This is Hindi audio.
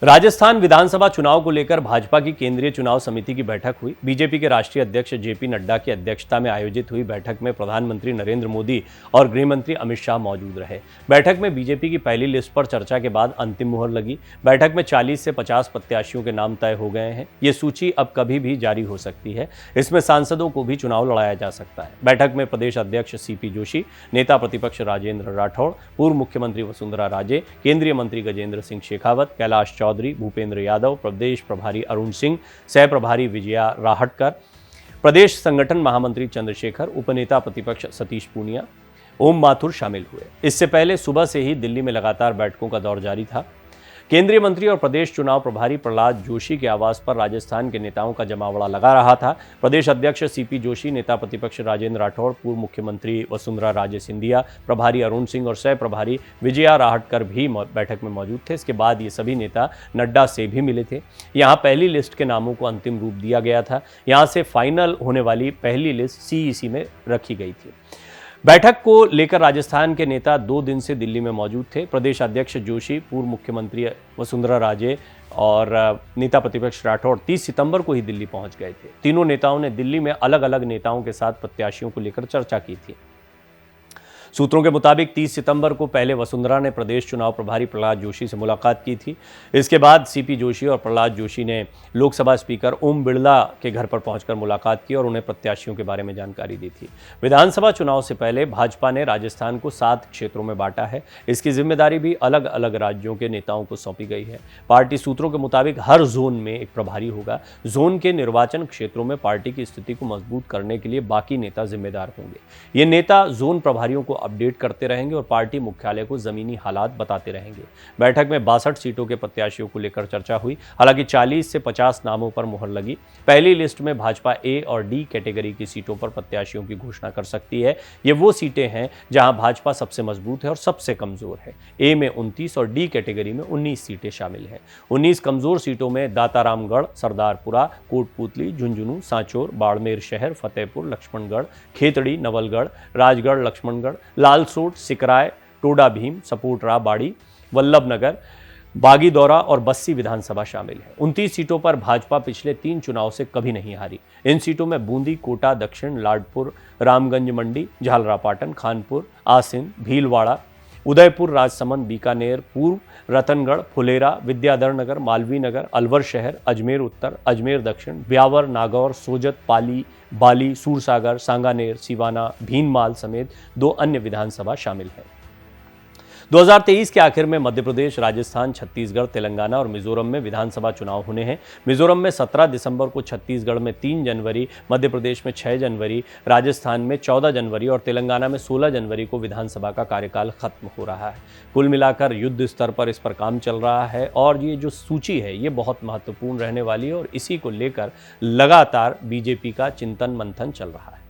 राजस्थान विधानसभा चुनाव को लेकर भाजपा की केंद्रीय चुनाव समिति की बैठक हुई। बीजेपी के राष्ट्रीय अध्यक्ष जेपी नड्डा की अध्यक्षता में आयोजित हुई बैठक में प्रधानमंत्री नरेंद्र मोदी और गृह मंत्री अमित शाह मौजूद रहे। बैठक में बीजेपी की पहली लिस्ट पर चर्चा के बाद अंतिम मुहर लगी। बैठक में 40 से 50 प्रत्याशियों के नाम तय हो गए हैं। ये सूची अब कभी भी जारी हो सकती है। इसमें सांसदों को भी चुनाव लड़ाया जा सकता है। बैठक में प्रदेश अध्यक्ष सीपी जोशी, नेता प्रतिपक्ष राजेंद्र राठौड़, पूर्व मुख्यमंत्री वसुंधरा राजे, केंद्रीय मंत्री गजेंद्र सिंह शेखावत, कैलाश चौधरी, भूपेंद्र यादव, प्रदेश प्रभारी अरुण सिंह, सह प्रभारी विजया राहटकर, प्रदेश संगठन महामंत्री चंद्रशेखर, उपनेता प्रतिपक्ष सतीश पूनिया, ओम माथुर शामिल हुए। इससे पहले सुबह से ही दिल्ली में लगातार बैठकों का दौर जारी था। केंद्रीय मंत्री और प्रदेश चुनाव प्रभारी प्रहलाद जोशी के आवास पर राजस्थान के नेताओं का जमावड़ा लगा रहा था। प्रदेश अध्यक्ष सीपी जोशी, नेता प्रतिपक्ष राजेंद्र राठौड़, पूर्व मुख्यमंत्री वसुंधरा राजे सिंधिया, प्रभारी अरुण सिंह और सह प्रभारी विजया राहटकर भी बैठक में मौजूद थे। इसके बाद ये सभी नेता नड्डा से भी मिले थे। यहाँ पहली लिस्ट के नामों को अंतिम रूप दिया गया था। यहाँ से फाइनल होने वाली पहली लिस्ट सीईसी में रखी गई थी। बैठक को लेकर राजस्थान के नेता 2 दिन से दिल्ली में मौजूद थे। प्रदेश अध्यक्ष जोशी, पूर्व मुख्यमंत्री वसुंधरा राजे और नेता प्रतिपक्ष राठौड़ 30 सितंबर को ही दिल्ली पहुंच गए थे। तीनों नेताओं ने दिल्ली में अलग अलग नेताओं के साथ प्रत्याशियों को लेकर चर्चा की थी। सूत्रों के मुताबिक 30 सितंबर को पहले वसुंधरा ने प्रदेश चुनाव प्रभारी प्रहलाद जोशी से मुलाकात की थी। इसके बाद सीपी जोशी और प्रहलाद जोशी ने लोकसभा स्पीकर ओम बिरला के घर पर पहुंचकर मुलाकात की और उन्हें प्रत्याशियों के बारे में जानकारी दी थी। विधानसभा चुनाव से पहले भाजपा ने राजस्थान को 7 क्षेत्रों में बांटा है। इसकी जिम्मेदारी भी अलग अलग राज्यों के नेताओं को सौंपी गई है। पार्टी सूत्रों के मुताबिक हर जोन में एक प्रभारी होगा। जोन के निर्वाचन क्षेत्रों में पार्टी की स्थिति को मजबूत करने के लिए बाकी नेता जिम्मेदार होंगे। ये नेता जोन प्रभारियों को अपडेट करते रहेंगे और पार्टी मुख्यालय को जमीनी हालात बताते रहेंगे। बैठक में 62 सीटों के प्रत्याशियों को लेकर चर्चा हुई। हालांकि 40 से 50 नामों पर मुहर लगी। पहली लिस्ट में भाजपा ए और डी कैटेगरी की सीटों पर प्रत्याशियों की घोषणा कर सकती है। ये वो सीटें हैं जहां भाजपा सबसे मजबूत है और सबसे कमजोर है। ए में 29 और डी कैटेगरी में 19 सीटें शामिल हैं। 19 कमजोर सीटों में दातारामगढ़, सरदारपुरा, कोटपुतली, झुंझुनू, सांचौर, बाड़मेर शहर, फतेहपुर, लक्ष्मणगढ़, खेतड़ी, नवलगढ़, राजगढ़, लक्ष्मणगढ़, लालसोट, सिकराय, टोडा भीम, सपोटरा, बाड़ी, वल्लभनगर, बागीदौरा और बस्सी विधानसभा शामिल है। 29 सीटों पर भाजपा पिछले 3 चुनाव से कभी नहीं हारी। इन सीटों में बूंदी, कोटा दक्षिण, लाडपुर, रामगंज मंडी, झालरापाटन, खानपुर, आसिन, भीलवाड़ा, उदयपुर, राजसमंद, बीकानेर पूर्व, रतनगढ़, फुलेरा, विद्याधर नगर, मालवीय नगर, अलवर शहर, अजमेर उत्तर, अजमेर दक्षिण, ब्यावर, नागौर, सोजत, पाली, बाली, सूरसागर, सांगानेर, सिवाना, भीनमाल समेत 2 अन्य विधानसभा शामिल हैं। 2023 के आखिर में मध्य प्रदेश, राजस्थान, छत्तीसगढ़, तेलंगाना और मिजोरम में विधानसभा चुनाव होने हैं। मिजोरम में 17 दिसंबर को, छत्तीसगढ़ में 3 जनवरी, मध्य प्रदेश में 6 जनवरी, राजस्थान में 14 जनवरी और तेलंगाना में 16 जनवरी को विधानसभा का कार्यकाल खत्म हो रहा है। कुल मिलाकर युद्ध स्तर पर इस पर काम चल रहा है और ये जो सूची है ये बहुत महत्वपूर्ण रहने वाली है और इसी को लेकर लगातार बीजेपी का चिंतन मंथन चल रहा है।